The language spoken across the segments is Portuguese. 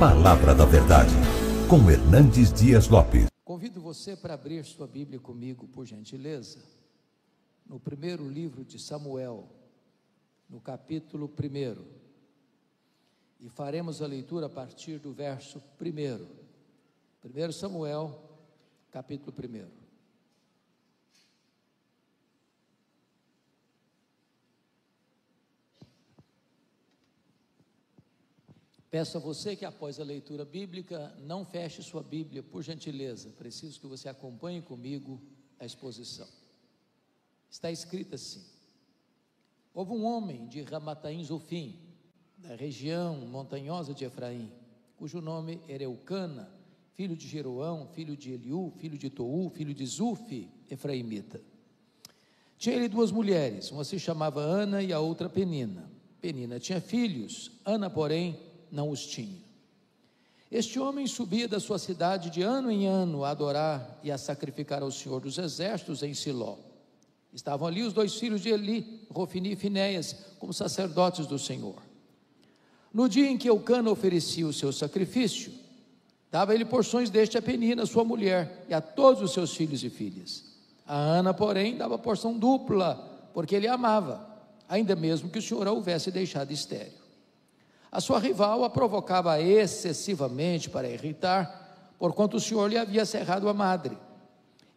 Palavra da Verdade, com Hernandes Dias Lopes. Convido você para abrir sua Bíblia comigo, por gentileza, no primeiro livro de Samuel, no capítulo 1, e faremos a leitura a partir do verso 1. 1 Samuel, capítulo 1. Peço a você que após a leitura bíblica, não feche sua Bíblia, por gentileza. Preciso que você acompanhe comigo a exposição. Está escrito assim: houve um homem de Ramataim Zofim, da região montanhosa de Efraim, cujo nome era Eucana, filho de Jeroão, filho de Eliú, filho de Tou, filho de Zufi, efraimita. Tinha ele duas mulheres, uma se chamava Ana e a outra Penina. Penina tinha filhos, Ana, porém, não os tinha. Este homem subia da sua cidade de ano em ano a adorar e a sacrificar ao Senhor dos Exércitos em Siló. Estavam ali os dois filhos de Eli, Rofini e Finéias, como sacerdotes do Senhor. No dia em que Eucana oferecia o seu sacrifício, dava ele porções deste a Penina, sua mulher, e a todos os seus filhos e filhas. A Ana, porém, dava porção dupla, porque ele a amava, ainda mesmo que o Senhor a houvesse deixado estéril. A sua rival a provocava excessivamente para irritar, porquanto o Senhor lhe havia cerrado a madre.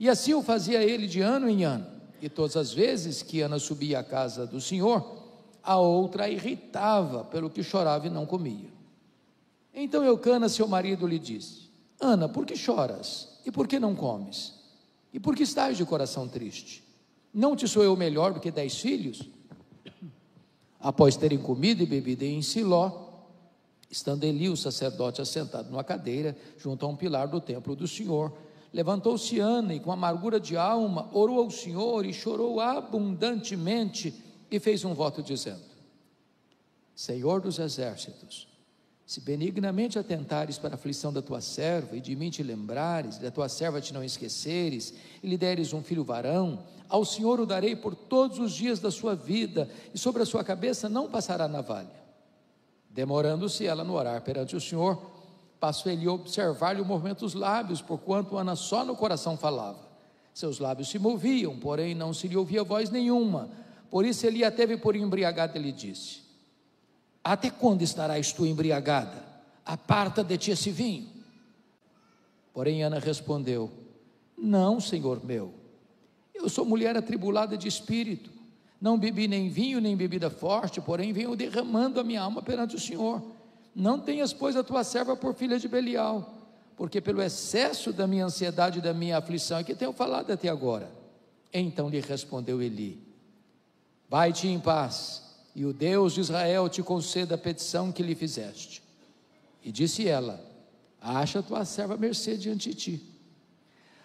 E assim o fazia ele de ano em ano. E todas as vezes que Ana subia à casa do Senhor, a outra a irritava, pelo que chorava e não comia. Então Eucana, seu marido, lhe disse: Ana, por que choras? E por que não comes? E por que estás de coração triste? Não te sou eu melhor do que 10 filhos? Após terem comido e bebido em Siló, estando Eli, o sacerdote, assentado numa cadeira, junto a um pilar do templo do Senhor, levantou-se Ana e com amargura de alma, orou ao Senhor e chorou abundantemente e fez um voto dizendo: Senhor dos exércitos, se benignamente atentares para a aflição da tua serva, e de mim te lembrares, da tua serva te não esqueceres, e lhe deres um filho varão, ao Senhor o darei por todos os dias da sua vida, e sobre a sua cabeça não passará navalha. Demorando-se ela no orar perante o Senhor, passou ele a observar-lhe o movimento dos lábios, porquanto Ana só no coração falava. Seus lábios se moviam, porém não se lhe ouvia voz nenhuma. Por isso ele a teve por embriagada e lhe disse: Até quando estarás tu embriagada? Aparta de ti esse vinho. Porém Ana respondeu: Não, Senhor meu, eu sou mulher atribulada de espírito, não bebi nem vinho nem bebida forte, porém venho derramando a minha alma perante o Senhor. Não tenhas, pois, a tua serva por filha de Belial, porque pelo excesso da minha ansiedade e da minha aflição é que tenho falado até agora. Então lhe respondeu Eli: Vai-te em paz, e o Deus de Israel te conceda a petição que lhe fizeste. E disse ela: Acha a tua serva mercê diante de ti.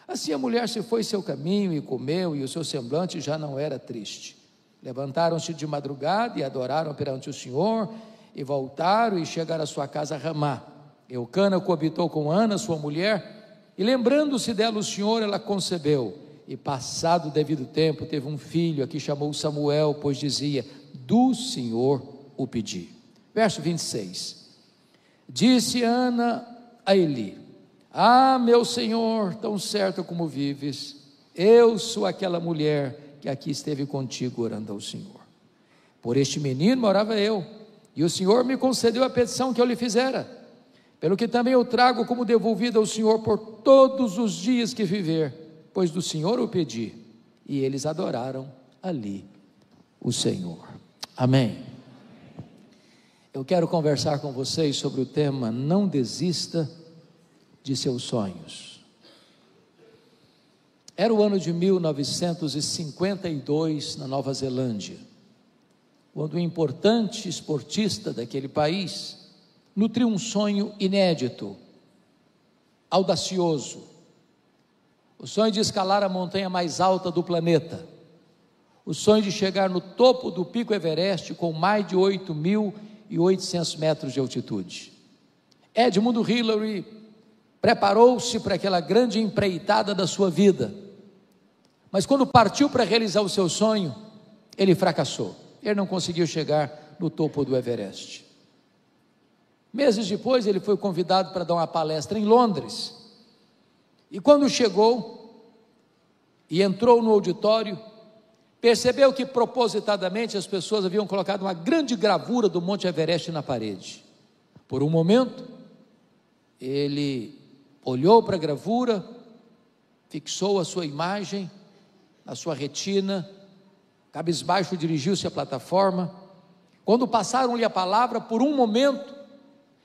Assim a mulher se foi seu caminho e comeu, e o seu semblante já não era triste. Levantaram-se de madrugada e adoraram perante o Senhor, e voltaram e chegaram à sua casa a Ramá. Eucana coabitou com Ana, sua mulher, e lembrando-se dela o Senhor, ela concebeu, e passado o devido tempo teve um filho, a que chamou Samuel, pois dizia: do Senhor o pedi. Verso 26. Disse Ana a Eli: Ah, meu Senhor, tão certo como vives, eu sou aquela mulher que aqui esteve contigo orando ao Senhor. Por este menino morava eu, e o Senhor me concedeu a petição que eu lhe fizera, pelo que também eu trago como devolvida ao Senhor por todos os dias que viver, pois do Senhor o pedi. E eles adoraram ali o Senhor. Amém. Eu quero conversar com vocês sobre o tema: não desista de seus sonhos. Era o ano de 1952 na Nova Zelândia, quando um importante esportista daquele país nutriu um sonho inédito, audacioso, o sonho de escalar a montanha mais alta do planeta, o sonho de chegar no topo do Pico Everest com mais de 8.800 metros de altitude. Edmund Hillary preparou-se para aquela grande empreitada da sua vida, mas quando partiu para realizar o seu sonho, ele fracassou. Ele não conseguiu chegar no topo do Everest. Meses depois, ele foi convidado para dar uma palestra em Londres, e quando chegou e entrou no auditório, percebeu que propositadamente as pessoas haviam colocado uma grande gravura do Monte Everest na parede. Por um momento, ele olhou para a gravura, fixou a sua imagem na sua retina, cabisbaixo dirigiu-se à plataforma. Quando passaram-lhe a palavra, por um momento,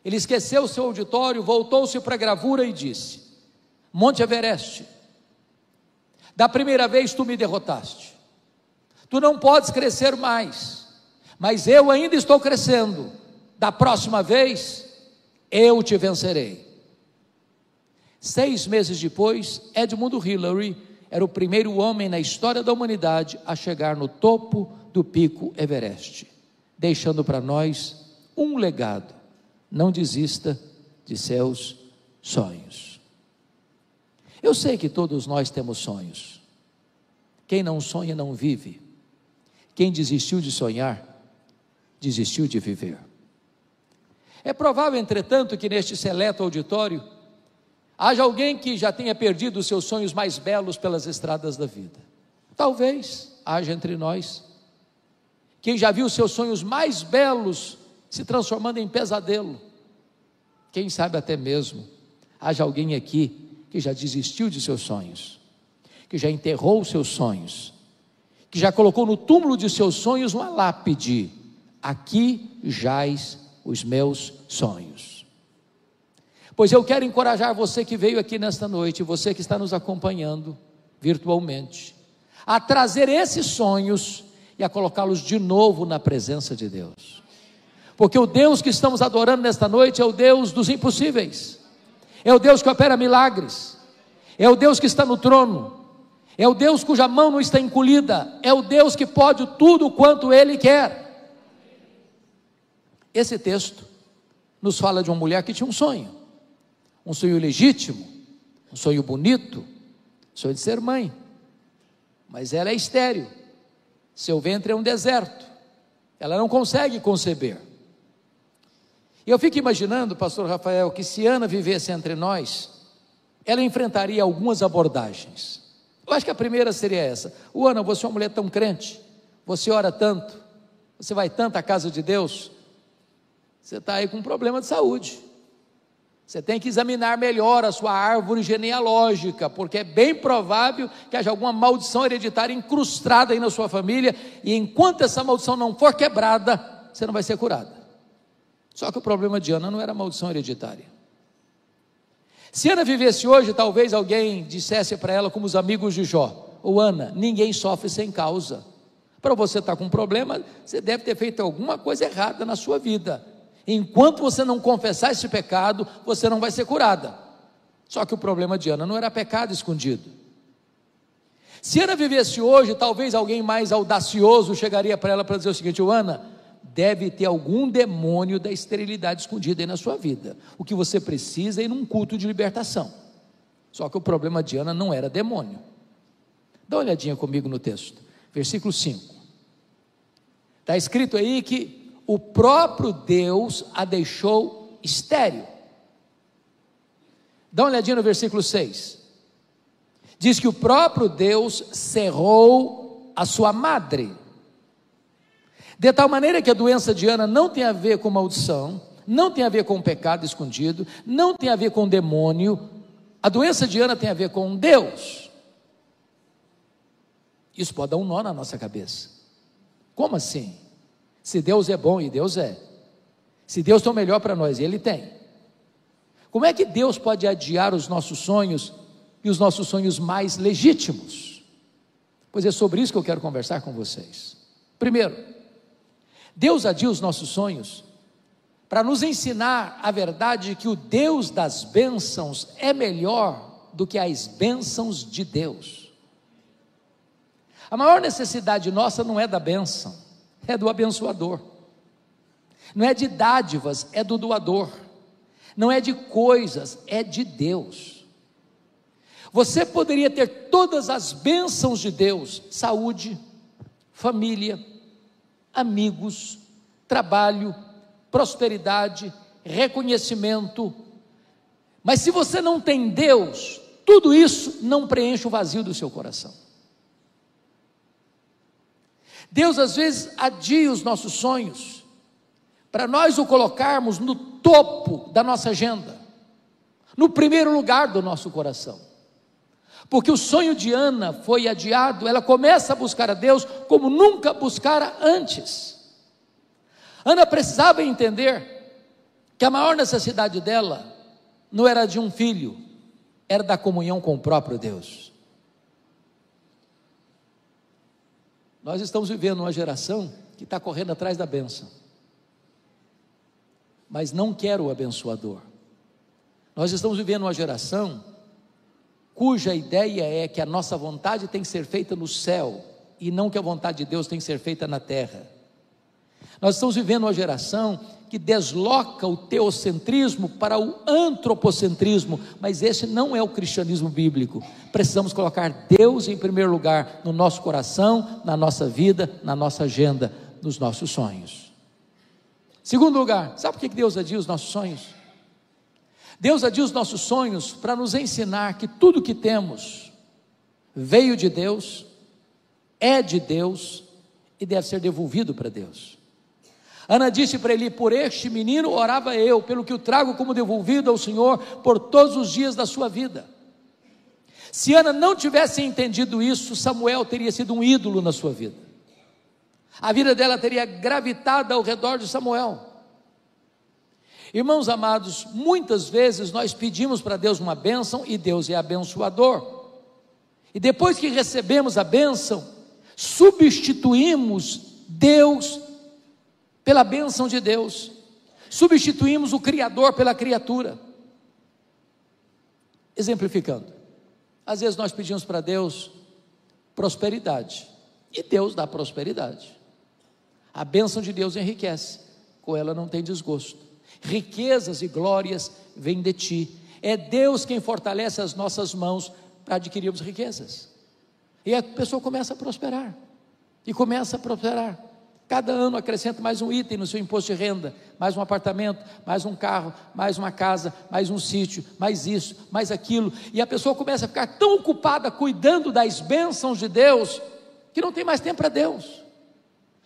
ele esqueceu o seu auditório, voltou-se para a gravura e disse: Monte Everest, da primeira vez tu me derrotaste, tu não podes crescer mais, mas eu ainda estou crescendo, da próxima vez, eu te vencerei. 6 meses depois, Edmund Hillary era o primeiro homem na história da humanidade a chegar no topo do pico Everest, deixando para nós um legado: não desista de seus sonhos. Eu sei que todos nós temos sonhos. Quem não sonha não vive. Quem desistiu de sonhar, desistiu de viver. É provável, entretanto, que neste seleto auditório haja alguém que já tenha perdido os seus sonhos mais belos pelas estradas da vida. Talvez haja entre nós quem já viu os seus sonhos mais belos se transformando em pesadelo. Quem sabe até mesmo haja alguém aqui que já desistiu de seus sonhos, que já enterrou os seus sonhos, que já colocou no túmulo de seus sonhos uma lápide: aqui jaz os meus sonhos. Pois eu quero encorajar você que veio aqui nesta noite, você que está nos acompanhando virtualmente, a trazer esses sonhos e a colocá-los de novo na presença de Deus, porque o Deus que estamos adorando nesta noite é o Deus dos impossíveis, é o Deus que opera milagres, é o Deus que está no trono, é o Deus cuja mão não está encolhida, é o Deus que pode tudo quanto Ele quer. Esse texto nos fala de uma mulher que tinha um sonho legítimo, um sonho bonito, um sonho de ser mãe, mas ela é estéril, seu ventre é um deserto, ela não consegue conceber. E eu fico imaginando, pastor Rafael, que se Ana vivesse entre nós, ela enfrentaria algumas abordagens. Eu acho que a primeira seria essa: Ana, você é uma mulher tão crente, você ora tanto, você vai tanto à casa de Deus, você está aí com um problema de saúde, você tem que examinar melhor a sua árvore genealógica, porque é bem provável que haja alguma maldição hereditária incrustada aí na sua família, e enquanto essa maldição não for quebrada, você não vai ser curada. Só que o problema de Ana não era maldição hereditária. Se Ana vivesse hoje, talvez alguém dissesse para ela, como os amigos de Jó: ô Ana, ninguém sofre sem causa. Para você estar com um problema, você deve ter feito alguma coisa errada na sua vida. Enquanto você não confessar esse pecado, você não vai ser curada. Só que o problema de Ana não era pecado escondido. Se Ana vivesse hoje, talvez alguém mais audacioso chegaria para ela para dizer o seguinte: ô Ana, deve ter algum demônio da esterilidade escondido aí na sua vida. O que você precisa é ir num culto de libertação. Só que o problema de Ana não era demônio. Dá uma olhadinha comigo no texto, versículo 5. Está escrito aí que o próprio Deus a deixou estéril. Dá uma olhadinha no versículo 6. Diz que o próprio Deus cerrou a sua madre, de tal maneira que a doença de Ana não tem a ver com maldição, não tem a ver com pecado escondido, não tem a ver com demônio. A doença de Ana tem a ver com Deus. Isso pode dar um nó na nossa cabeça. Como assim? Se Deus é bom, e Deus é, se Deus tem o melhor para nós, e Ele tem, como é que Deus pode adiar os nossos sonhos, e os nossos sonhos mais legítimos? Pois é sobre isso que eu quero conversar com vocês. Primeiro, Deus adia os nossos sonhos para nos ensinar a verdade de que o Deus das bênçãos é melhor do que as bênçãos de Deus. A maior necessidade nossa não é da bênção, é do abençoador. Não é de dádivas, é do doador. Não é de coisas, é de Deus. Você poderia ter todas as bênçãos de Deus: saúde, família, amigos, trabalho, prosperidade, reconhecimento. Mas se você não tem Deus, tudo isso não preenche o vazio do seu coração. Deus às vezes adia os nossos sonhos, para nós o colocarmos no topo da nossa agenda, no primeiro lugar do nosso coração. Porque o sonho de Ana foi adiado, ela começa a buscar a Deus como nunca buscara antes. Ana precisava entender que a maior necessidade dela não era de um filho, era da comunhão com o próprio Deus. Nós estamos vivendo uma geração que está correndo atrás da bênção, mas não quer o abençoador. Nós estamos vivendo uma geração cuja ideia é que a nossa vontade tem que ser feita no céu, e não que a vontade de Deus tem que ser feita na terra. Nós estamos vivendo uma geração que desloca o teocentrismo para o antropocentrismo, mas esse não é o cristianismo bíblico. Precisamos colocar Deus em primeiro lugar no nosso coração, na nossa vida, na nossa agenda, nos nossos sonhos. Segundo lugar, sabe por que Deus adia os nossos sonhos? Deus adia os nossos sonhos para nos ensinar que tudo que temos veio de Deus, é de Deus e deve ser devolvido para Deus. Ana disse para ele: por este menino orava eu, pelo que o trago como devolvido ao Senhor por todos os dias da sua vida. Se Ana não tivesse entendido isso, Samuel teria sido um ídolo na sua vida. A vida dela teria gravitado ao redor de Samuel. Irmãos amados, muitas vezes nós pedimos para Deus uma bênção e Deus é abençoador. E depois que recebemos a bênção, substituímos Deus pela bênção de Deus, substituímos o Criador pela criatura. Exemplificando, às vezes nós pedimos para Deus prosperidade, e Deus dá prosperidade. A bênção de Deus enriquece, com ela não tem desgosto. Riquezas e glórias vêm de ti. É Deus quem fortalece as nossas mãos para adquirirmos riquezas. E a pessoa começa a prosperar, e começa a prosperar. Cada ano acrescenta mais um item no seu imposto de renda, mais um apartamento, mais um carro, mais uma casa, mais um sítio, mais isso, mais aquilo, e a pessoa começa a ficar tão ocupada cuidando das bênçãos de Deus, que não tem mais tempo para Deus.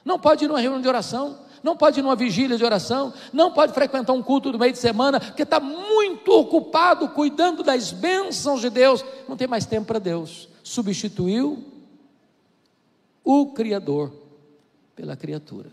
Não pode ir numa reunião de oração, não pode ir numa vigília de oração, não pode frequentar um culto do meio de semana, porque está muito ocupado cuidando das bênçãos de Deus, não tem mais tempo para Deus. Substituiu o Criador pela criatura.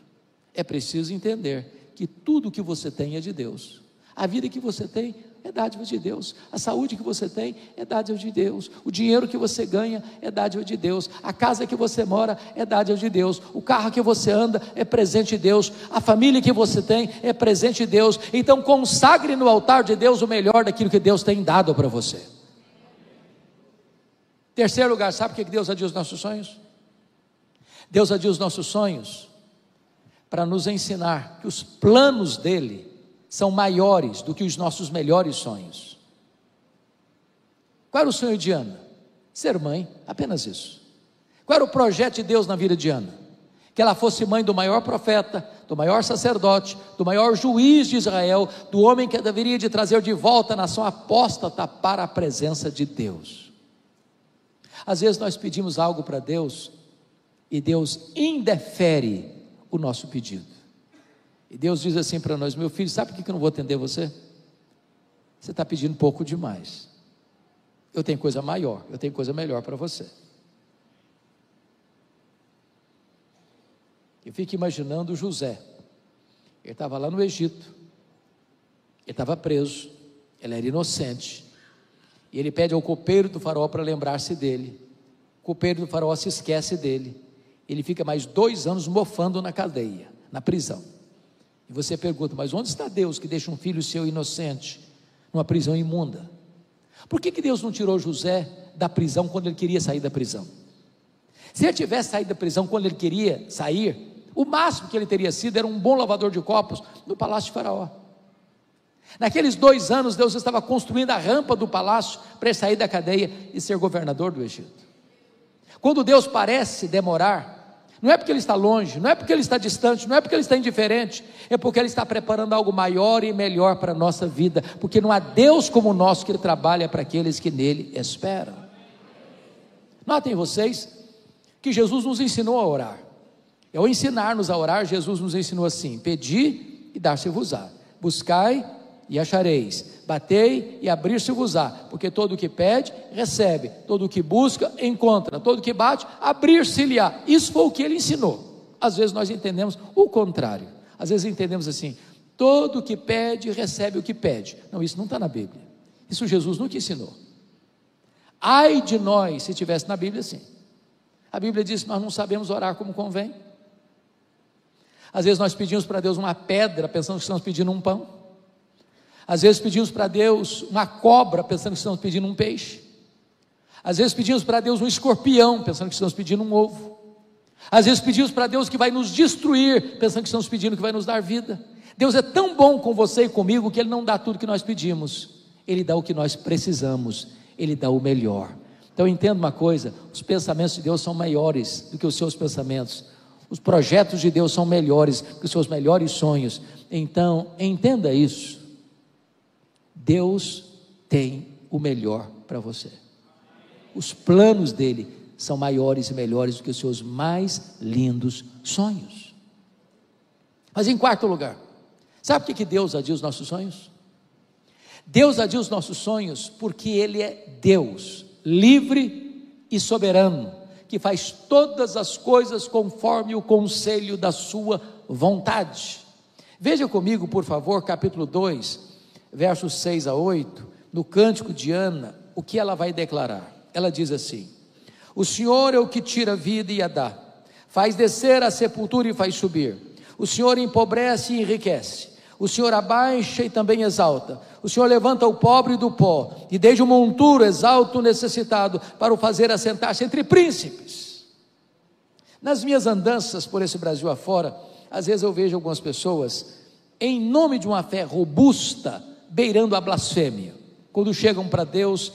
É preciso entender que tudo que você tem é de Deus. A vida que você tem é dádiva de Deus. A saúde que você tem é dádiva de Deus. O dinheiro que você ganha é dádiva de Deus. A casa que você mora é dádiva de Deus. O carro que você anda é presente de Deus. A família que você tem é presente de Deus. Então consagre no altar de Deus o melhor daquilo que Deus tem dado para você. Terceiro lugar, sabe por que Deus adia os nossos sonhos? Deus adia os nossos sonhos para nos ensinar que os planos dele são maiores do que os nossos melhores sonhos. Qual era o sonho de Ana? Ser mãe, apenas isso. Qual era o projeto de Deus na vida de Ana? Que ela fosse mãe do maior profeta, do maior sacerdote, do maior juiz de Israel, do homem que deveria de trazer de volta a nação apóstata para a presença de Deus. Às vezes nós pedimos algo para Deus e Deus indefere o nosso pedido. E Deus diz assim para nós: meu filho, sabe por que eu não vou atender você? Você está pedindo pouco demais. Eu tenho coisa maior, eu tenho coisa melhor para você. Eu fico imaginando José. Ele estava lá no Egito, ele estava preso, ele era inocente, e ele pede ao copeiro do faraó para lembrar-se dele. O copeiro do faraó se esquece dele. Ele fica mais 2 anos mofando na cadeia, na prisão. E você pergunta: mas onde está Deus que deixa um filho seu inocente numa prisão imunda? Por que Deus não tirou José da prisão quando ele queria sair da prisão? Se ele tivesse saído da prisão quando ele queria sair, o máximo que ele teria sido era um bom lavador de copos no palácio de Faraó. Naqueles 2 anos Deus estava construindo a rampa do palácio para ele sair da cadeia e ser governador do Egito. Quando Deus parece demorar, Não é porque Ele está longe, não é porque Ele está distante, não é porque Ele está indiferente, é porque Ele está preparando algo maior e melhor para a nossa vida, porque não há Deus como o nosso que Ele trabalha para aqueles que nele esperam. Notem vocês que Jesus nos ensinou a orar. Ao ensinar-nos a orar, Jesus nos ensinou assim: pedi e dar-se-vos-á, buscai e achareis, batei e abrir-se-vos-á, porque todo o que pede, recebe, todo o que busca, encontra, todo o que bate, abrir-se-lhe-á. Isso foi o que Ele ensinou. Às vezes nós entendemos o contrário, às vezes entendemos assim: todo o que pede, recebe o que pede. Não, isso não está na Bíblia, isso Jesus nunca ensinou. Ai de nós se tivesse na Bíblia assim. A Bíblia diz que nós não sabemos orar como convém. Às vezes nós pedimos para Deus uma pedra, pensando que estamos pedindo um pão. Às vezes pedimos para Deus uma cobra, pensando que estamos pedindo um peixe. Às vezes pedimos para Deus um escorpião, pensando que estamos pedindo um ovo. Às vezes pedimos para Deus que vai nos destruir, pensando que estamos pedindo que vai nos dar vida. Deus é tão bom com você e comigo que Ele não dá tudo que nós pedimos, Ele dá o que nós precisamos, Ele dá o melhor. Então entenda uma coisa: os pensamentos de Deus são maiores do que os seus pensamentos, os projetos de Deus são melhores do que os seus melhores sonhos. Então entenda isso: Deus tem o melhor para você. Os planos dele são maiores e melhores do que os seus mais lindos sonhos. Mas em quarto lugar, sabe por que Deus adia os nossos sonhos? Deus adia os nossos sonhos porque Ele é Deus, livre e soberano, que faz todas as coisas conforme o conselho da sua vontade. Veja comigo, por favor, capítulo 2, versos 6 a 8, no cântico de Ana, o que ela vai declarar. Ela diz assim: o Senhor é o que tira a vida e a dá, faz descer a sepultura e faz subir. O Senhor empobrece e enriquece, o Senhor abaixa e também exalta. O Senhor levanta o pobre do pó, e desde o monturo exalta o necessitado, para o fazer assentar-se entre príncipes. Nas minhas andanças por esse Brasil afora, às vezes eu vejo algumas pessoas, em nome de uma fé robusta, beirando a blasfêmia, quando chegam para Deus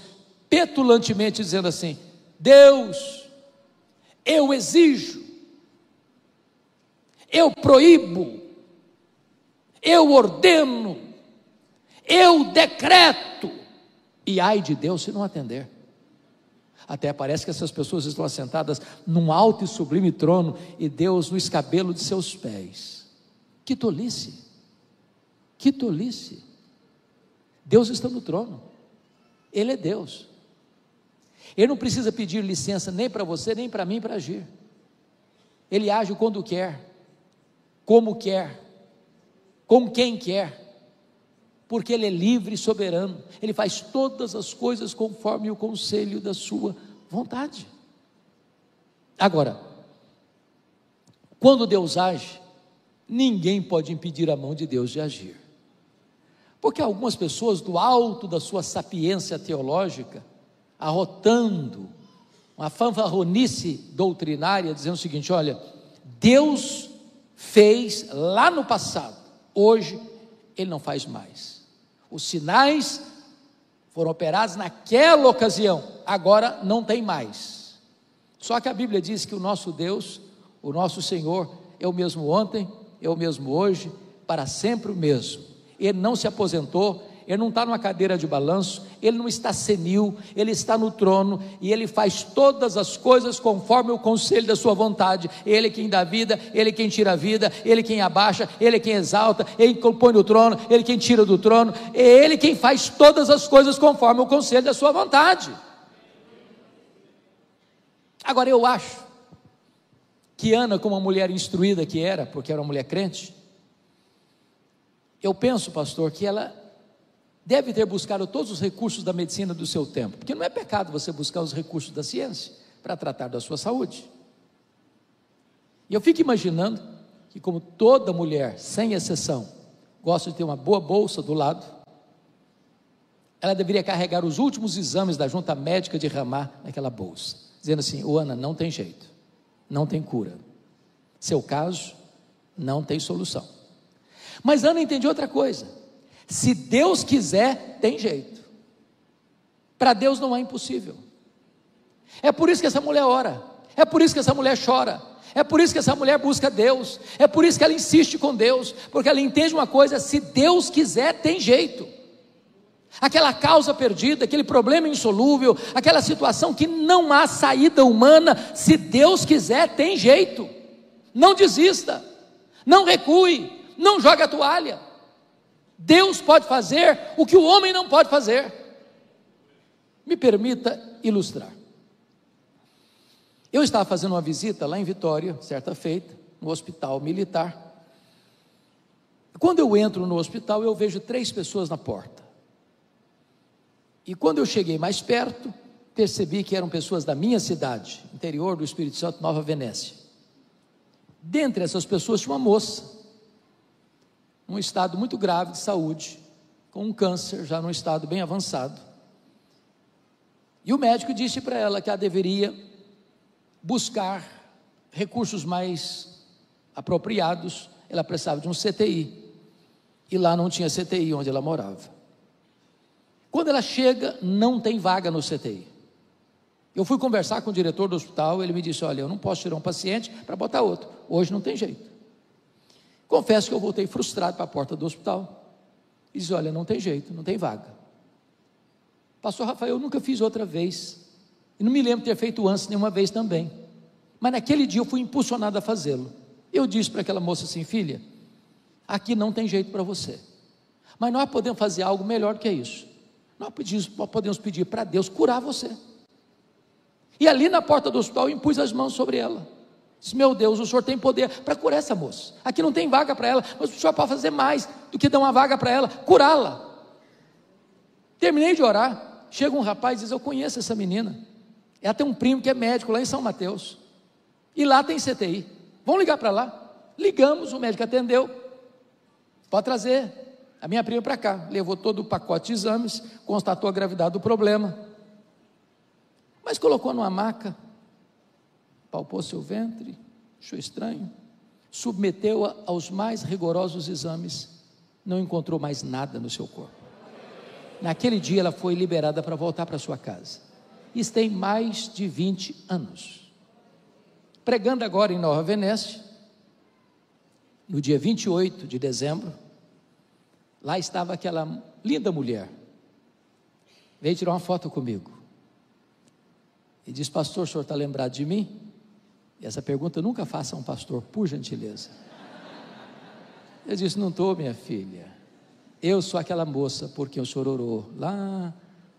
petulantemente dizendo assim: Deus, eu exijo, eu proíbo, eu ordeno, eu decreto, e ai de Deus se não atender. Até parece que essas pessoas estão assentadas num alto e sublime trono, e Deus no escabelo de seus pés. Que tolice, que tolice. Deus está no trono, Ele é Deus, Ele não precisa pedir licença nem para você, nem para mim para agir. Ele age quando quer, como quer, com quem quer, porque Ele é livre e soberano. Ele faz todas as coisas conforme o conselho da sua vontade. Agora, quando Deus age, ninguém pode impedir a mão de Deus de agir. Porque algumas pessoas, do alto da sua sapiência teológica, arrotando uma fanfarronice doutrinária, dizendo o seguinte: olha, Deus fez lá no passado, hoje Ele não faz mais. Os sinais foram operados naquela ocasião, agora não tem mais. Só que a Bíblia diz que o nosso Deus, o nosso Senhor, é o mesmo ontem, é o mesmo hoje, para sempre o mesmo. Ele não se aposentou, Ele não está numa cadeira de balanço, Ele não está senil, Ele está no trono, e Ele faz todas as coisas conforme o conselho da sua vontade. Ele quem dá vida, Ele quem tira a vida, Ele quem abaixa, Ele quem exalta, Ele quem põe no trono, Ele quem tira do trono, é Ele quem faz todas as coisas conforme o conselho da sua vontade. Agora eu acho que Ana, como uma mulher instruída que era, porque era uma mulher crente, eu penso, pastor, que ela deve ter buscado todos os recursos da medicina do seu tempo, porque não é pecado você buscar os recursos da ciência para tratar da sua saúde. E eu fico imaginando que, como toda mulher, sem exceção, gosta de ter uma boa bolsa do lado, ela deveria carregar os últimos exames da junta médica de Ramá naquela bolsa, dizendo assim: ô Ana, não tem jeito, não tem cura, seu caso não tem solução. Mas Ana entendia outra coisa: se Deus quiser, tem jeito. Para Deus não é impossível. É por isso que essa mulher ora. É por isso que essa mulher chora, é por isso que essa mulher busca Deus, é por isso que ela insiste com Deus, porque ela entende uma coisa: se Deus quiser, tem jeito. Aquela causa perdida, aquele problema insolúvel, aquela situação que não há saída humana, se Deus quiser, tem jeito. Não desista, não recue, não jogue a toalha. Deus pode fazer o que o homem não pode fazer. Me permita ilustrar. Eu estava fazendo uma visita lá em Vitória, certa feita, no hospital militar. Quando eu entro no hospital, eu vejo 3 pessoas na porta. E quando eu cheguei mais perto, percebi que eram pessoas da minha cidade, interior do Espírito Santo, Nova Venécia. Dentre essas pessoas tinha uma moça, num estado muito grave de saúde, com um câncer já num estado bem avançado. E o médico disse para ela que ela deveria buscar recursos mais apropriados. Ela precisava de um CTI, e lá não tinha CTI onde ela morava. Quando ela chega, não tem vaga no CTI. Eu fui conversar com o diretor do hospital, ele me disse: olha, eu não posso tirar um paciente para botar outro, hoje não tem jeito. Confesso que eu voltei frustrado para a porta do hospital, e disse: olha, não tem jeito, não tem vaga. Pastor Rafael, eu nunca fiz outra vez, e não me lembro de ter feito antes nenhuma vez também, mas naquele dia eu fui impulsionado a fazê-lo. Eu disse para aquela moça assim: filha, aqui não tem jeito para você, mas nós podemos fazer algo melhor do que isso. Nós podemos pedir para Deus curar você. E ali na porta do hospital eu impus as mãos sobre ela. Disse: meu Deus, o Senhor tem poder para curar essa moça. Aqui não tem vaga para ela, mas o Senhor pode fazer mais do que dar uma vaga para ela, curá-la. Terminei de orar, chega um rapaz e diz: eu conheço essa menina, ela tem um primo que é médico lá em São Mateus, e lá tem CTI, vamos ligar para lá. Ligamos, o médico atendeu: pode trazer a minha prima para cá. Levou todo o pacote de exames, constatou a gravidade do problema, mas colocou numa maca, palpou seu ventre, achou estranho, submeteu-a aos mais rigorosos exames, não encontrou mais nada no seu corpo. Naquele dia ela foi liberada para voltar para sua casa. Isso tem mais de 20 anos. Pregando agora em Nova Venécia, no dia 28 de dezembro, lá estava aquela linda mulher, veio tirar uma foto comigo, e disse: pastor, o senhor está lembrado de mim? E essa pergunta nunca faça a um pastor, por gentileza. Eu disse: não estou, minha filha, eu sou aquela moça por quem o senhor orou, lá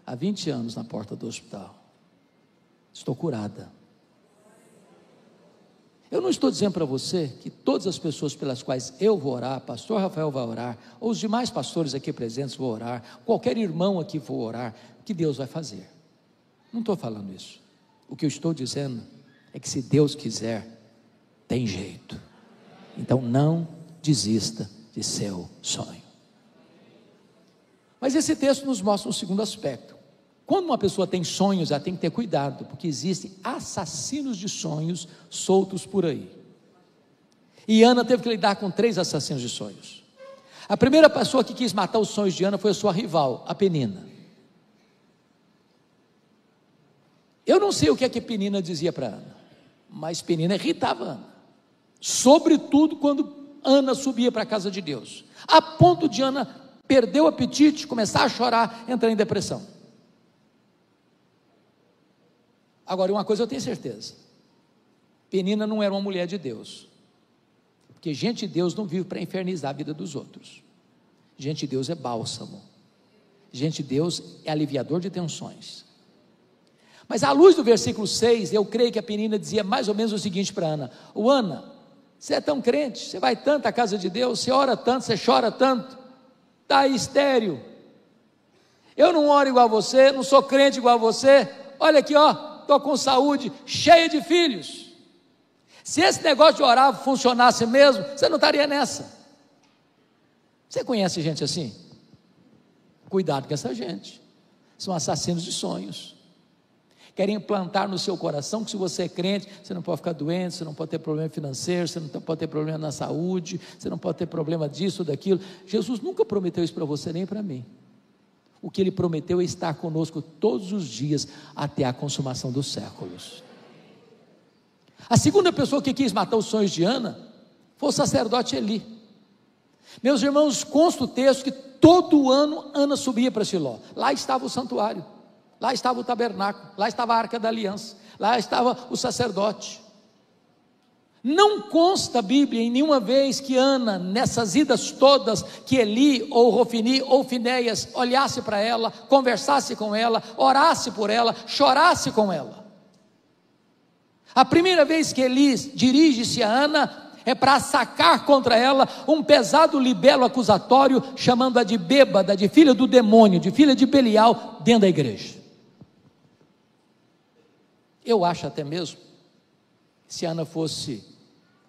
há 20 anos na porta do hospital, estou curada. Eu não estou dizendo para você que todas as pessoas pelas quais eu vou orar, pastor Rafael vai orar, ou os demais pastores aqui presentes vão orar, qualquer irmão aqui for orar, que Deus vai fazer. Não estou falando isso. O que eu estou dizendo é que se Deus quiser, tem jeito. Então não desista de seu sonho. Mas esse texto nos mostra um segundo aspecto. Quando uma pessoa tem sonhos, ela tem que ter cuidado, porque existem assassinos de sonhos soltos por aí. E Ana teve que lidar com 3 assassinos de sonhos. A primeira pessoa que quis matar os sonhos de Ana foi a sua rival, a Penina. Eu não sei o que Penina dizia para Ana, mas Penina irritava Ana, sobretudo quando Ana subia para a casa de Deus, a ponto de Ana perder o apetite, começar a chorar, entrar em depressão. Agora, uma coisa eu tenho certeza: Penina não era uma mulher de Deus, porque gente de Deus não vive para infernizar a vida dos outros. Gente de Deus é bálsamo, gente de Deus é aliviador de tensões. Mas à luz do versículo 6, eu creio que a Penina dizia mais ou menos o seguinte para Ana: ô Ana, você é tão crente, você vai tanto à casa de Deus, você ora tanto, você chora tanto, está aí estéril. Eu não oro igual a você, não sou crente igual a você, olha aqui, ó, estou com saúde, cheia de filhos. Se esse negócio de orar funcionasse mesmo, você não estaria nessa. Você conhece gente assim? Cuidado com essa gente, são assassinos de sonhos. Querem implantar no seu coração que se você é crente, você não pode ficar doente, você não pode ter problema financeiro, você não pode ter problema na saúde, você não pode ter problema disso ou daquilo. Jesus nunca prometeu isso para você nem para mim. O que Ele prometeu é estar conosco todos os dias até a consumação dos séculos. A segunda pessoa que quis matar os sonhos de Ana foi o sacerdote Eli. Meus irmãos, consta o texto que todo ano Ana subia para Siló. Lá estava o santuário, lá estava o tabernáculo, lá estava a arca da aliança, lá estava o sacerdote. Não consta a Bíblia em nenhuma vez que Ana, nessas idas todas, que Eli ou Rofini ou Finéias olhasse para ela, conversasse com ela, orasse por ela, chorasse com ela. A primeira vez que Eli dirige-se a Ana é para sacar contra ela um pesado libelo acusatório, chamando-a de bêbada, de filha do demônio, de filha de Belial, dentro da igreja. Eu acho até mesmo, se Ana fosse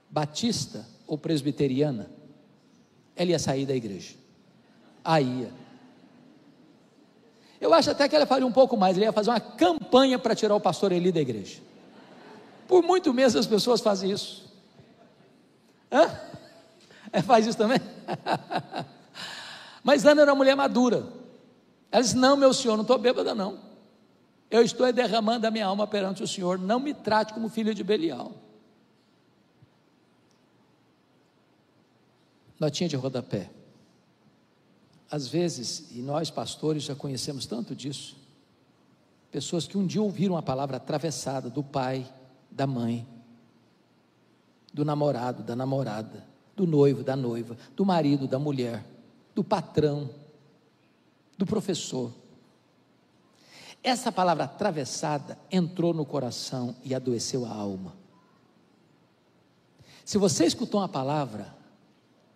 batista ou presbiteriana, ela ia sair da igreja. Aí ia. Eu acho até que ela faria um pouco mais, ela ia fazer uma campanha para tirar o pastor Eli da igreja. Por muito mesmo as pessoas fazem isso. Hã? Faz isso também? Mas Ana era uma mulher madura. Ela disse: não, meu senhor, não estou bêbada não. Eu estou derramando a minha alma perante o Senhor. Não me trate como filha de Belial. Notinha de rodapé. Às vezes, e nós pastores já conhecemos tanto disso, pessoas que um dia ouviram a palavra atravessada do pai, da mãe, do namorado, da namorada, do noivo, da noiva, do marido, da mulher, do patrão, do professor. Essa palavra atravessada entrou no coração e adoeceu a alma. Se você escutou uma palavra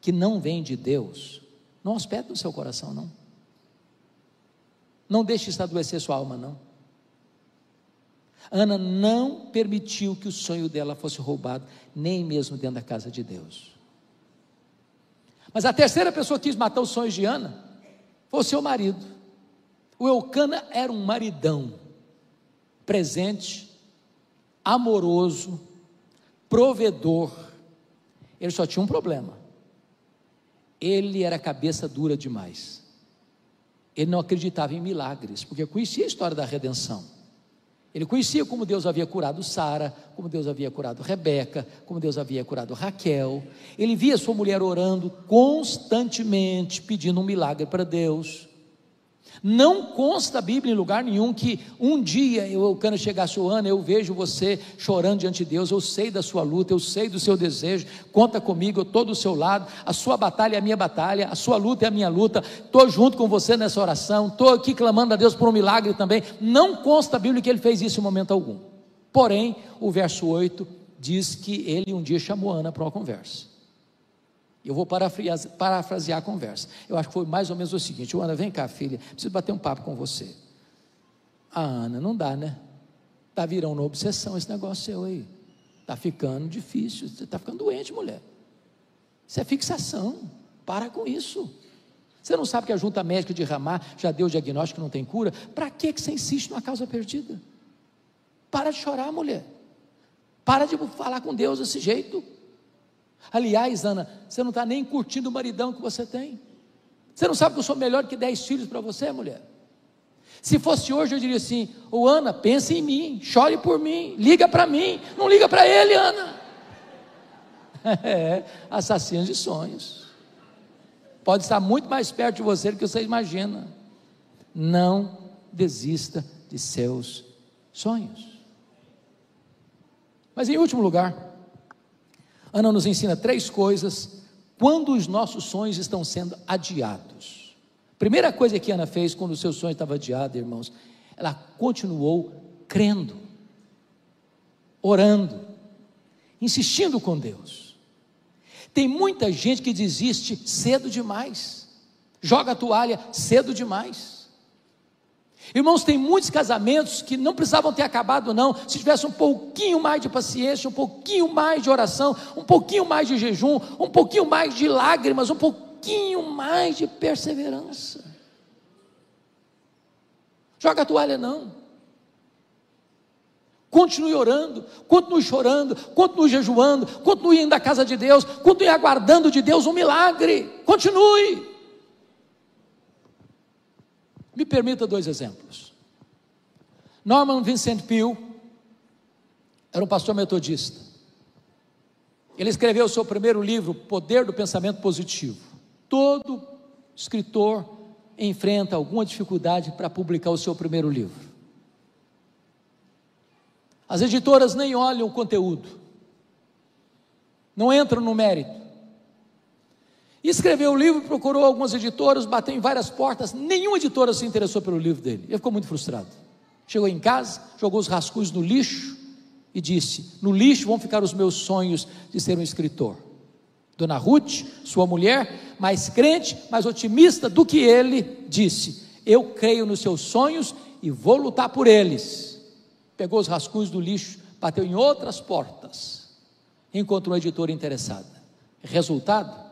que não vem de Deus, não hospede no seu coração, não. Não deixe isso adoecer sua alma, não. Ana não permitiu que o sonho dela fosse roubado, nem mesmo dentro da casa de Deus. Mas a terceira pessoa que quis matar os sonhos de Ana foi o seu marido. O Eucana era um maridão, presente, amoroso, provedor. Ele só tinha um problema: ele era cabeça dura demais. Ele não acreditava em milagres, porque conhecia a história da redenção. Ele conhecia como Deus havia curado Sara, como Deus havia curado Rebeca, como Deus havia curado Raquel. Ele via sua mulher orando constantemente, pedindo um milagre para Deus. Não consta a Bíblia em lugar nenhum que um dia Eucana chegasse: Ana, eu vejo você chorando diante de Deus, eu sei da sua luta, eu sei do seu desejo, conta comigo, eu estou do seu lado, a sua batalha é a minha batalha, a sua luta é a minha luta, estou junto com você nessa oração, estou aqui clamando a Deus por um milagre também. Não consta a Bíblia que ele fez isso em momento algum. Porém, o verso 8 diz que ele um dia chamou Ana para uma conversa. Eu vou parafrasear a conversa. Eu acho que foi mais ou menos o seguinte: Ana, vem cá, filha, preciso bater um papo com você. Ana, não dá, né? Está virando uma obsessão esse negócio seu aí. Está ficando difícil, você está ficando doente, mulher. Isso é fixação, para com isso. Você não sabe que a junta médica de Ramá já deu o diagnóstico que não tem cura? Para que você insiste numa causa perdida? Para de chorar, mulher. Para de falar com Deus desse jeito. Aliás, Ana, você não está nem curtindo o maridão que você tem. Você não sabe que eu sou melhor que 10 filhos para você, mulher? Se fosse hoje, eu diria assim: Ana, pense em mim, chore por mim, liga para mim, não liga para ele, Ana. Assassinos de sonhos. Pode estar muito mais perto de você do que você imagina. Não desista de seus sonhos. Mas em último lugar, Ana nos ensina 3 coisas quando os nossos sonhos estão sendo adiados. Primeira coisa que Ana fez quando o seu sonho estava adiado, irmãos, ela continuou crendo, orando, insistindo com Deus. Tem muita gente que desiste cedo demais, joga a toalha cedo demais. Irmãos, tem muitos casamentos que não precisavam ter acabado não, se tivesse um pouquinho mais de paciência, um pouquinho mais de oração, um pouquinho mais de jejum, um pouquinho mais de lágrimas, um pouquinho mais de perseverança. Joga a toalha não. Continue orando, continue chorando, continue jejuando, continue indo à casa de Deus, continue aguardando de Deus um milagre. Continue. Me permita 2 exemplos. Norman Vincent Peale, era um pastor metodista. Ele escreveu o seu primeiro livro, Poder do Pensamento Positivo. Todo escritor enfrenta alguma dificuldade para publicar o seu primeiro livro. As editoras nem olham o conteúdo, não entram no mérito. E escreveu o livro, procurou algumas editoras, bateu em várias portas, nenhuma editora se interessou pelo livro dele. Ele ficou muito frustrado. Chegou em casa, jogou os rascunhos no lixo e disse: no lixo vão ficar os meus sonhos de ser um escritor. Dona Ruth, sua mulher, mais crente, mais otimista do que ele, disse: eu creio nos seus sonhos e vou lutar por eles. Pegou os rascunhos do lixo, bateu em outras portas, encontrou uma editora interessada. Resultado: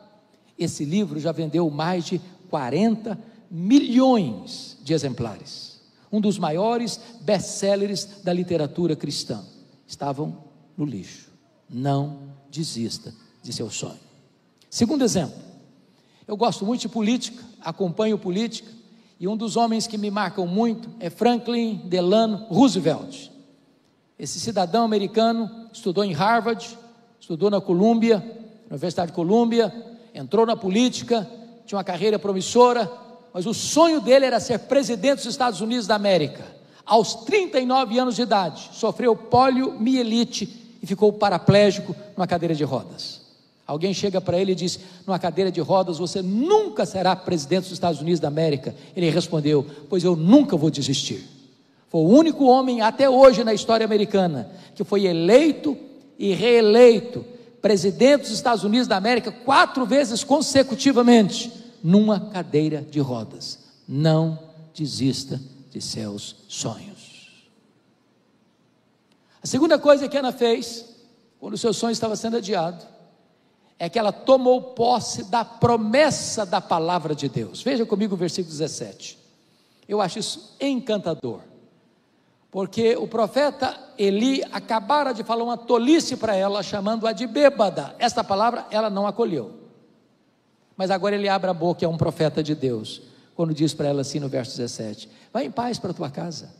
esse livro já vendeu mais de 40 milhões de exemplares, um dos maiores best-sellers da literatura cristã. Estavam no lixo. Não desista de seu sonho. Segundo exemplo, eu gosto muito de política, acompanho política, e um dos homens que me marcam muito é Franklin Delano Roosevelt. Esse cidadão americano estudou em Harvard, estudou na Columbia, Universidade de Columbia, entrou na política, tinha uma carreira promissora, mas o sonho dele era ser presidente dos Estados Unidos da América. Aos 39 anos de idade, sofreu poliomielite e ficou paraplégico numa cadeira de rodas. Alguém chega para ele e diz: numa cadeira de rodas você nunca será presidente dos Estados Unidos da América. Ele respondeu: pois eu nunca vou desistir. Foi o único homem até hoje na história americana que foi eleito e reeleito presidente dos Estados Unidos da América 4 vezes consecutivamente, numa cadeira de rodas. Não desista de seus sonhos. A segunda coisa que Ana fez, quando o seu sonho estava sendo adiado, é que ela tomou posse da promessa da palavra de Deus. Veja comigo o versículo 17. Eu acho isso encantador, porque o profeta Eli acabara de falar uma tolice para ela, chamando-a de bêbada. Esta palavra ela não acolheu, mas agora ele abre a boca, é um profeta de Deus, quando diz para ela assim no verso 17: vai em paz para a tua casa,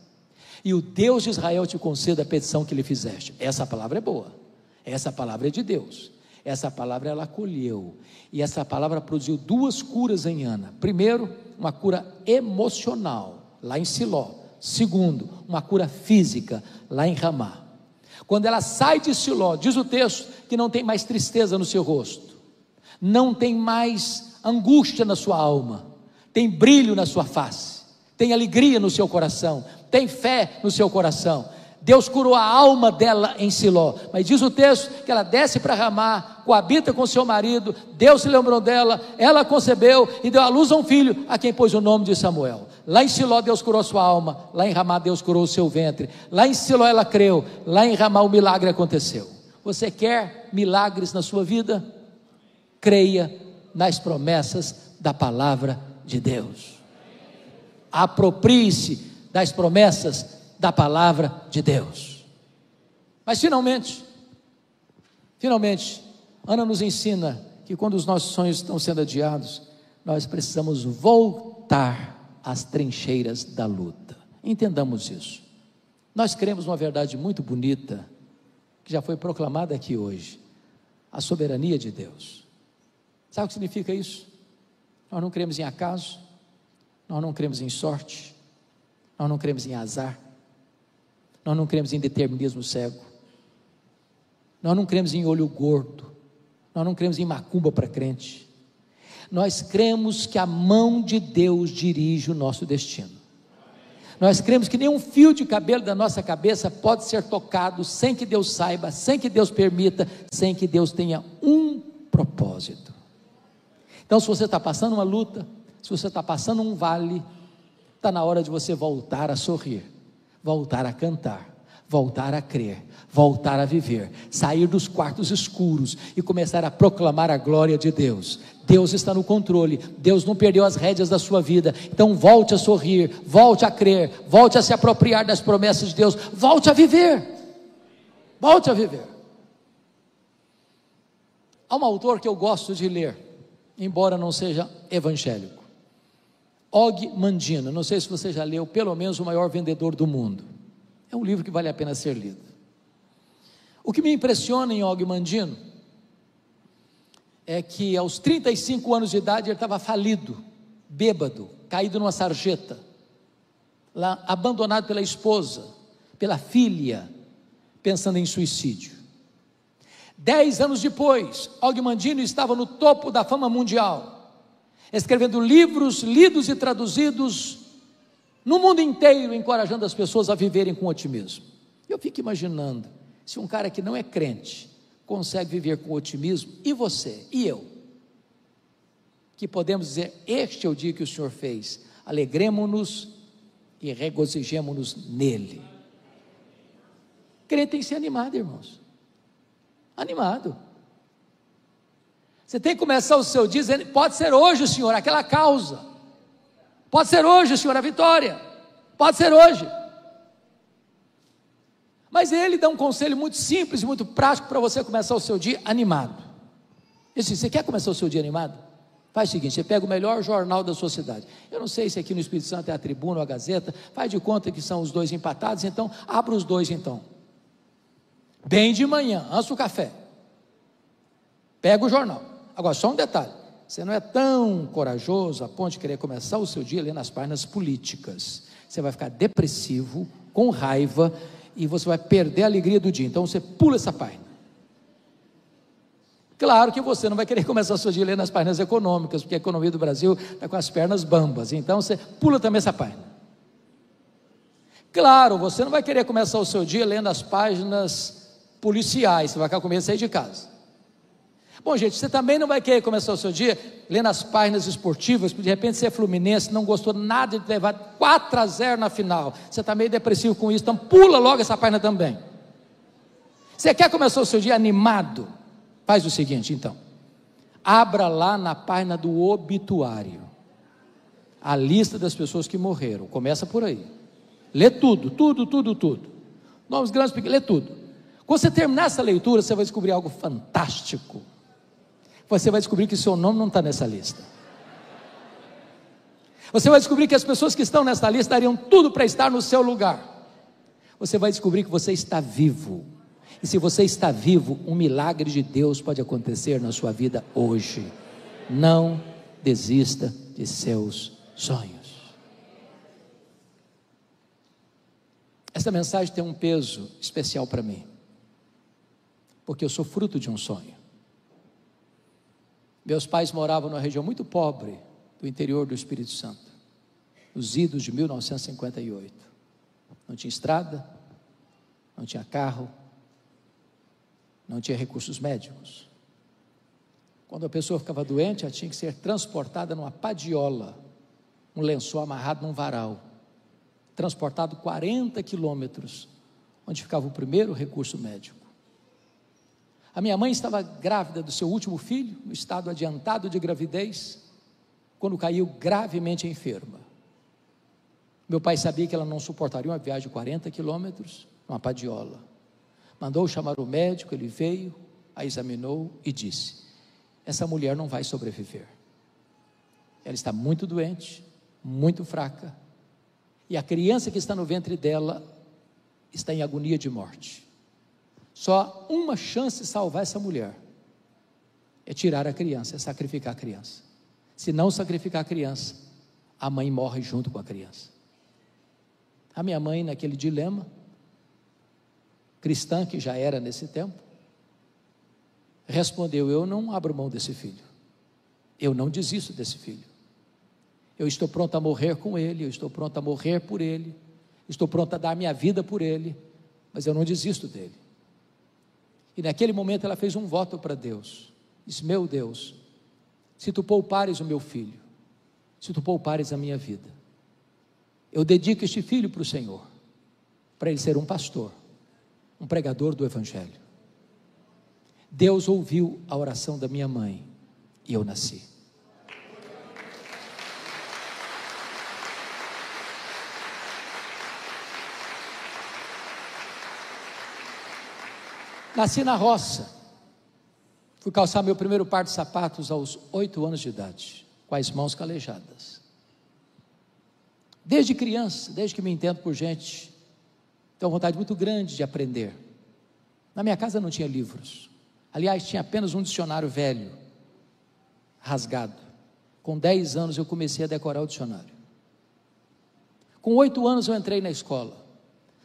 e o Deus de Israel te conceda a petição que lhe fizeste. Essa palavra é boa, essa palavra é de Deus, essa palavra ela acolheu, e essa palavra produziu 2 curas em Ana. Primeiro, uma cura emocional, lá em Siló. Segundo, uma cura física, lá em Ramá. Quando ela sai de Siló, diz o texto que não tem mais tristeza no seu rosto, não tem mais angústia na sua alma, tem brilho na sua face, tem alegria no seu coração, tem fé no seu coração. Deus curou a alma dela em Siló, mas diz o texto que ela desce para Ramá, coabita com seu marido, Deus se lembrou dela, ela concebeu e deu à luz a um filho, a quem pôs o nome de Samuel. Lá em Siló Deus curou sua alma, lá em Ramá Deus curou o seu ventre, lá em Siló ela creu, lá em Ramá o milagre aconteceu. Você quer milagres na sua vida? Creia nas promessas da palavra de Deus, aproprie-se das promessas da palavra de Deus. Mas finalmente, Ana nos ensina que quando os nossos sonhos estão sendo adiados, nós precisamos voltar às trincheiras da luta. Entendamos isso. Nós cremos numa verdade muito bonita, que já foi proclamada aqui hoje: a soberania de Deus. Sabe o que significa isso? Nós não cremos em acaso, nós não cremos em sorte, nós não cremos em azar, nós não cremos em determinismo cego, nós não cremos em olho gordo, nós não cremos em macumba para crente. Nós cremos que a mão de Deus dirige o nosso destino. Nós cremos que nenhum fio de cabelo da nossa cabeça pode ser tocado sem que Deus saiba, sem que Deus permita, sem que Deus tenha um propósito. Então, se você está passando uma luta, se você está passando um vale, está na hora de você voltar a sorrir, voltar a cantar, voltar a crer, voltar a viver, sair dos quartos escuros e começar a proclamar a glória de Deus. Deus está no controle, Deus não perdeu as rédeas da sua vida. Então volte a sorrir, volte a crer, volte a se apropriar das promessas de Deus, volte a viver, volte a viver. Há um autor que eu gosto de ler, embora não seja evangélico, Og Mandino. Não sei se você já leu, pelo menos O Maior Vendedor do Mundo. É um livro que vale a pena ser lido. O que me impressiona em Og Mandino é que aos 35 anos de idade ele estava falido, bêbado, caído numa sarjeta, lá, abandonado pela esposa, pela filha, pensando em suicídio. 10 anos depois, Og Mandino estava no topo da fama mundial, escrevendo livros lidos e traduzidos no mundo inteiro, encorajando as pessoas a viverem com otimismo. Eu fico imaginando, se um cara que não é crente consegue viver com otimismo, e você, e eu, que podemos dizer, este é o dia que o Senhor fez, alegremo-nos e regozijemo-nos nele. Crente tem que ser animado, irmãos, animado. Você tem que começar o seu dia dizendo, pode ser hoje, Senhor, aquela causa, pode ser hoje, Senhor, a vitória, pode ser hoje. Mas ele dá um conselho muito simples e muito prático para você começar o seu dia animado. Ele diz, você quer começar o seu dia animado? Faz o seguinte, você pega o melhor jornal da sua cidade. Eu não sei se aqui no Espírito Santo é a Tribuna ou a Gazeta, faz de conta que são os dois empatados, então abra os dois então. Bem de manhã, antes do café. Pega o jornal. Agora, só um detalhe, você não é tão corajoso a ponto de querer começar o seu dia lendo as páginas políticas. Você vai ficar depressivo, com raiva, e você vai perder a alegria do dia. Então você pula essa página. Claro que você não vai querer começar o seu dia lendo as páginas econômicas, porque a economia do Brasil está com as pernas bambas, então você pula também essa página. Claro, você não vai querer começar o seu dia lendo as páginas policiais, você vai ficar com medo de sair de casa. Bom, gente, você também não vai querer começar o seu dia lendo as páginas esportivas, porque de repente você é Fluminense, não gostou nada de levar 4-0 na final, você está meio depressivo com isso, então pula logo essa página também. Você quer começar o seu dia animado? Faz o seguinte então, abra lá na página do obituário, a lista das pessoas que morreram, começa por aí, lê tudo, nomes grandes, pequenos, lê tudo. Quando você terminar essa leitura, você vai descobrir algo fantástico. Você vai descobrir que seu nome não está nessa lista. Você vai descobrir que as pessoas que estão nessa lista dariam tudo para estar no seu lugar. Você vai descobrir que você está vivo. E se você está vivo, um milagre de Deus pode acontecer na sua vida hoje. Não desista de seus sonhos. Essa mensagem tem um peso especial para mim, porque eu sou fruto de um sonho. Meus pais moravam numa região muito pobre do interior do Espírito Santo, nos idos de 1958. Não tinha estrada, não tinha carro, não tinha recursos médicos. Quando a pessoa ficava doente, ela tinha que ser transportada numa padiola, um lençol amarrado num varal, transportado 40 quilômetros, onde ficava o primeiro recurso médico. A minha mãe estava grávida do seu último filho, no estado adiantado de gravidez, quando caiu gravemente enferma. Meu pai sabia que ela não suportaria uma viagem de 40 quilômetros, numa padiola. Mandou chamar o médico, ele veio, a examinou e disse, essa mulher não vai sobreviver. Ela está muito doente, muito fraca, e a criança que está no ventre dela está em agonia de morte. Só uma chance de salvar essa mulher é tirar a criança, é sacrificar a criança. Se não sacrificar a criança, a mãe morre junto com a criança. A minha mãe, naquele dilema, cristã que já era nesse tempo, respondeu, eu não abro mão desse filho, eu não desisto desse filho, eu estou pronto a morrer com ele, eu estou pronto a morrer por ele, estou pronto a dar minha vida por ele, mas eu não desisto dele. E naquele momento ela fez um voto para Deus, disse, meu Deus, se tu poupares o meu filho, se tu poupares a minha vida, eu dedico este filho para o Senhor, para ele ser um pastor, um pregador do Evangelho. Deus ouviu a oração da minha mãe, e eu nasci. Nasci na roça, fui calçar meu primeiro par de sapatos aos 8 anos de idade, com as mãos calejadas. Desde criança, desde que me entendo por gente, tenho uma vontade muito grande de aprender. Na minha casa não tinha livros. Aliás, tinha apenas um dicionário velho, rasgado. Com 10 anos eu comecei a decorar o dicionário. Com 8 anos eu entrei na escola.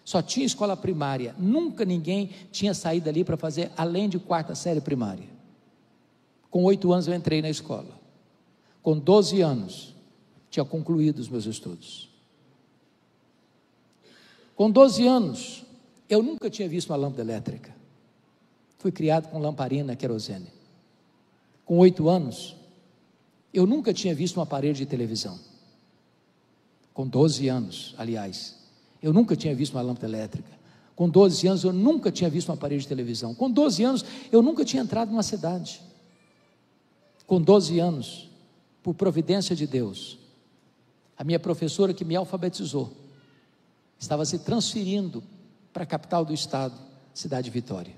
Só tinha escola primária. Nunca ninguém tinha saído ali para fazer além de 4ª série primária. Com 8 anos eu entrei na escola. Com 12 anos tinha concluído os meus estudos. Com 12 anos eu nunca tinha visto uma lâmpada elétrica. Fui criado com lamparina querosene. Com 8 anos eu nunca tinha visto um aparelho de televisão. Com 12 anos, aliás, eu nunca tinha visto uma lâmpada elétrica. Com 12 anos eu nunca tinha visto um aparelho de televisão. Com 12 anos eu nunca tinha entrado numa cidade. Com 12 anos, por providência de Deus, a minha professora que me alfabetizou estava se transferindo para a capital do estado, cidade de Vitória.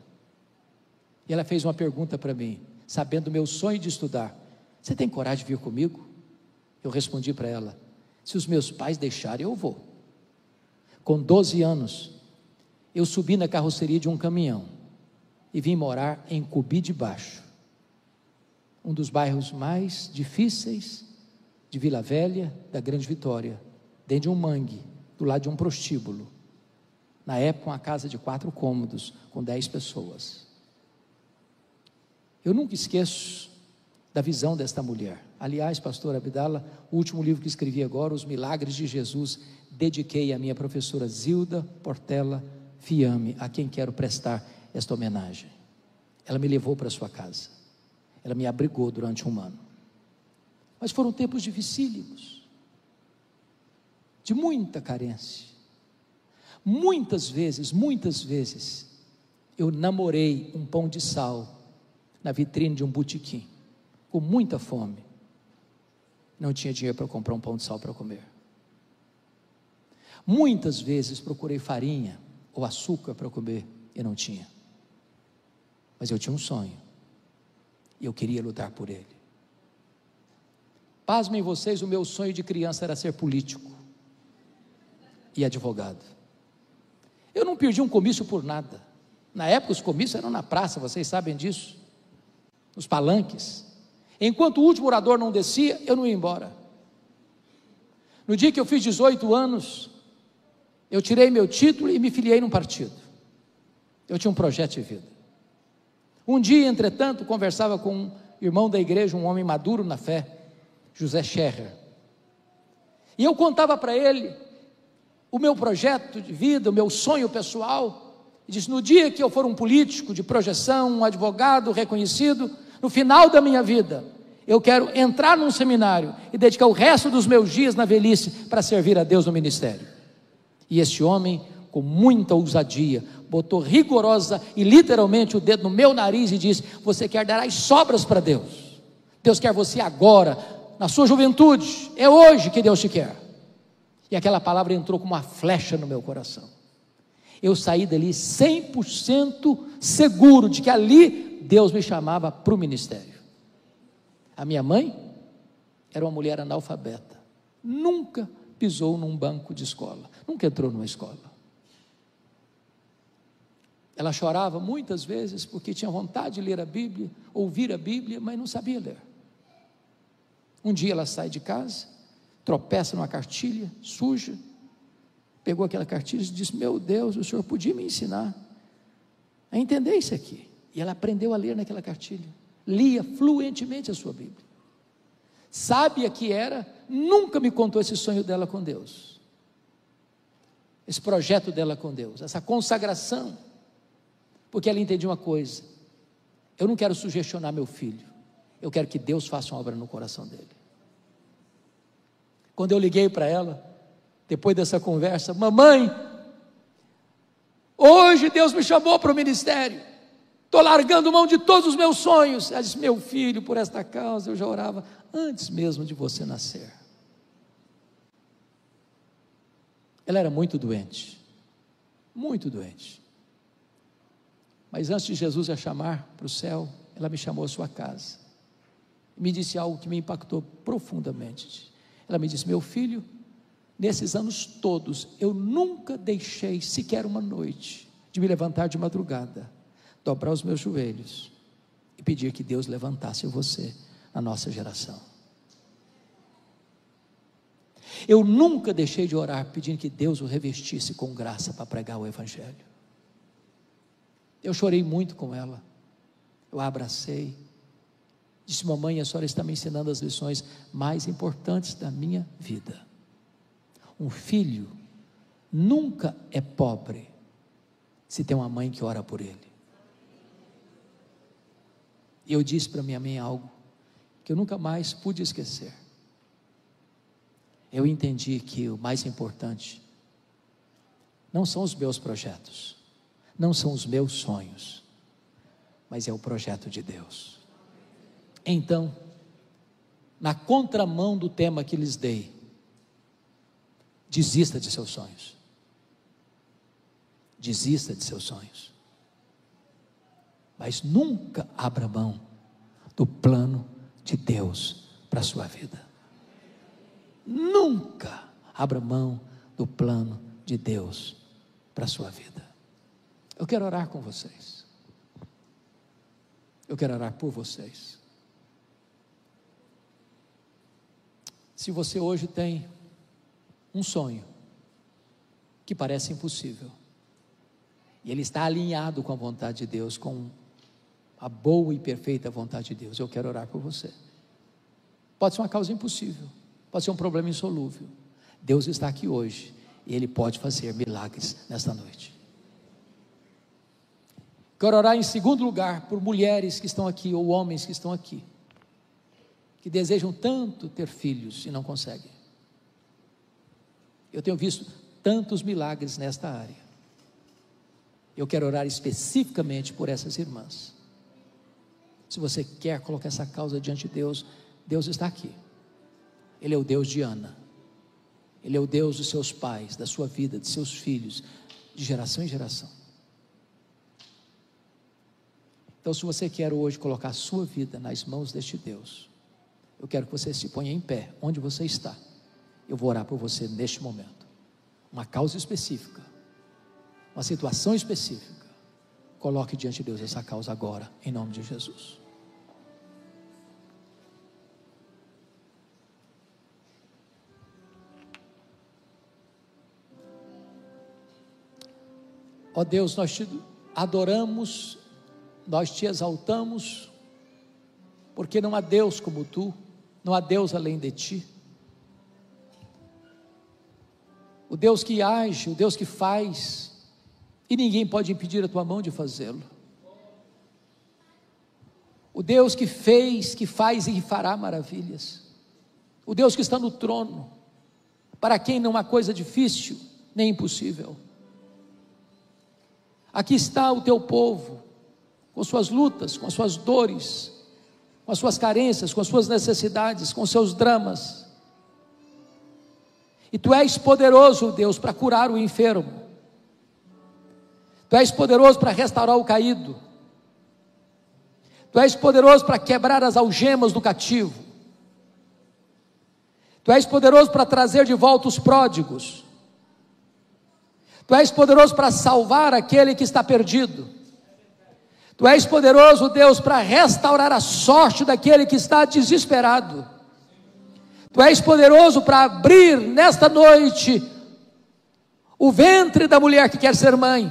E ela fez uma pergunta para mim, sabendo do meu sonho de estudar: você tem coragem de vir comigo? Eu respondi para ela: se os meus pais deixarem, eu vou. Com 12 anos, eu subi na carroceria de um caminhão e vim morar em Cubi de Baixo, um dos bairros mais difíceis de Vila Velha, da Grande Vitória, dentro de um mangue, do lado de um prostíbulo. Na época, uma casa de 4 cômodos, com 10 pessoas. Eu nunca esqueço da visão desta mulher. Aliás, pastor Abdala, o último livro que escrevi agora, Os Milagres de Jesus, dediquei à minha professora Zilda Portela Fiame, a quem quero prestar esta homenagem. Ela me levou para sua casa, ela me abrigou durante 1 ano. Mas foram tempos dificílimos, de muita carência. Muitas vezes, eu namorei um pão de sal na vitrine de um botequim, com muita fome. Não tinha dinheiro para comprar um pão de sal para comer. Muitas vezes procurei farinha ou açúcar para comer e não tinha. Mas eu tinha um sonho e eu queria lutar por ele. Pasmem vocês, o meu sonho de criança era ser político e advogado. Eu não perdi um comício por nada. Na época os comícios eram na praça, vocês sabem disso, nos palanques. Enquanto o último orador não descia, eu não ia embora. No dia que eu fiz 18 anos, eu tirei meu título e me filiei num partido. Eu tinha um projeto de vida. Um dia, entretanto, conversava com um irmão da igreja, um homem maduro na fé, José Scherrer, e eu contava para ele o meu projeto de vida, o meu sonho pessoal, e disse: no dia que eu for um político de projeção, um advogado reconhecido, no final da minha vida, eu quero entrar num seminário e dedicar o resto dos meus dias na velhice para servir a Deus no ministério. E este homem, com muita ousadia, botou rigorosa e literalmente o dedo no meu nariz e disse: você quer dar as sobras para Deus. Deus quer você agora, na sua juventude, é hoje que Deus te quer. E aquela palavra entrou como uma flecha no meu coração. Eu saí dali 100% seguro de que ali Deus me chamava para o ministério. A minha mãe era uma mulher analfabeta, nunca pisou num banco de escola, nunca entrou numa escola. Ela chorava muitas vezes porque tinha vontade de ler a Bíblia, ouvir a Bíblia, mas não sabia ler. Um dia ela sai de casa, tropeça numa cartilha suja, pegou aquela cartilha e disse: meu Deus, o senhor podia me ensinar a entender isso aqui. E ela aprendeu a ler naquela cartilha, lia fluentemente a sua Bíblia. Sábia que era, nunca me contou esse sonho dela com Deus, esse projeto dela com Deus, essa consagração, porque ela entendia uma coisa: eu não quero sugestionar meu filho, eu quero que Deus faça uma obra no coração dele. Quando eu liguei para ela, depois dessa conversa: mamãe, hoje Deus me chamou para o ministério, estou largando mão de todos os meus sonhos. Ela disse: meu filho, por esta causa eu já orava antes mesmo de você nascer. Ela era muito doente, mas antes de Jesus a chamar para o céu, ela me chamou à sua casa, me disse algo que me impactou profundamente. Ela me disse: meu filho, nesses anos todos, eu nunca deixei sequer uma noite de me levantar de madrugada dobrar os meus joelhos e pedir que Deus levantasse você na nossa geração. Eu nunca deixei de orar pedindo que Deus o revestisse com graça para pregar o Evangelho. Eu chorei muito com ela, eu a abracei, disse: mamãe, a senhora está me ensinando as lições mais importantes da minha vida. Um filho nunca é pobre se tem uma mãe que ora por ele. E eu disse para minha mãe algo que eu nunca mais pude esquecer. Eu entendi que o mais importante não são os meus projetos, não são os meus sonhos, mas é o projeto de Deus. Então, na contramão do tema que lhes dei, desista de seus sonhos. Desista de seus sonhos. Mas nunca abra mão do plano de Deus para a sua vida. Nunca abra mão do plano de Deus para a sua vida. Eu quero orar com vocês. Eu quero orar por vocês. Se você hoje tem um sonho que parece impossível, e ele está alinhado com a vontade de Deus, com a boa e perfeita vontade de Deus, eu quero orar por você. Pode ser uma causa impossível, pode ser um problema insolúvel. Deus está aqui hoje e Ele pode fazer milagres nesta noite. Quero orar em segundo lugar por mulheres que estão aqui, ou homens que estão aqui, que desejam tanto ter filhos e não conseguem. Eu tenho visto tantos milagres nesta área. Eu quero orar especificamente por essas irmãs. Se você quer colocar essa causa diante de Deus, Deus está aqui. Ele é o Deus de Ana. Ele é o Deus dos seus pais, da sua vida, de seus filhos, de geração em geração. Então, se você quer hoje colocar a sua vida nas mãos deste Deus, eu quero que você se ponha em pé, onde você está. Eu vou orar por você neste momento. Uma causa específica, uma situação específica. Coloque diante de Deus essa causa agora, em nome de Jesus. Ó Deus, nós te adoramos, nós te exaltamos, porque não há Deus como tu, não há Deus além de ti. O Deus que age, o Deus que faz, e ninguém pode impedir a tua mão de fazê-lo. O Deus que fez, que faz e que fará maravilhas. O Deus que está no trono, para quem não há coisa difícil nem impossível. Aqui está o teu povo, com suas lutas, com as suas dores, com as suas carências, com as suas necessidades, com os seus dramas. E tu és poderoso, Deus, para curar o enfermo. Tu és poderoso para restaurar o caído. Tu és poderoso para quebrar as algemas do cativo. Tu és poderoso para trazer de volta os pródigos. Tu és poderoso para salvar aquele que está perdido. Tu és poderoso, Deus, para restaurar a sorte daquele que está desesperado. Tu és poderoso para abrir nesta noite o ventre da mulher que quer ser mãe.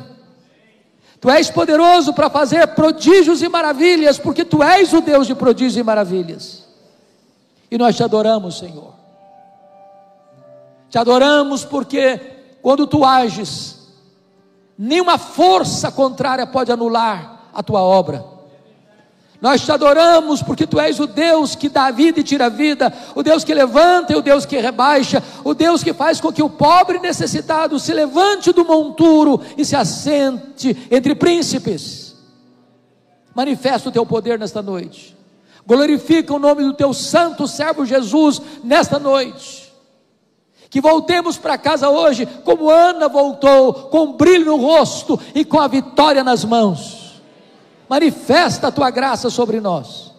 Tu és poderoso para fazer prodígios e maravilhas, porque Tu és o Deus de prodígios e maravilhas. E nós te adoramos, Senhor. Te adoramos porque quando Tu ages, nenhuma força contrária pode anular a Tua obra. Nós te adoramos porque Tu és o Deus que dá vida e tira vida, o Deus que levanta e o Deus que rebaixa, o Deus que faz com que o pobre necessitado se levante do monturo e se assente entre príncipes. Manifesta o Teu poder nesta noite. Glorifica o nome do Teu santo servo Jesus nesta noite. Que voltemos para casa hoje como Ana voltou, com um brilho no rosto e com a vitória nas mãos. Manifesta a Tua graça sobre nós,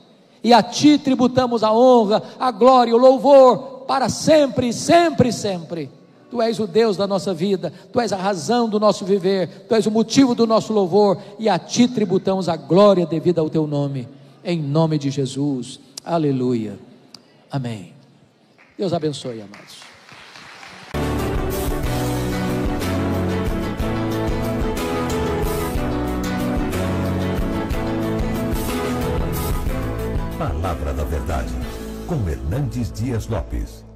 e a Ti tributamos a honra, a glória e o louvor, para sempre, sempre, sempre, Tu és o Deus da nossa vida, Tu és a razão do nosso viver, Tu és o motivo do nosso louvor, e a Ti tributamos a glória devida ao Teu nome, em nome de Jesus, aleluia, amém. Deus abençoe, amados. Palavra da Verdade, com Hernandes Dias Lopes.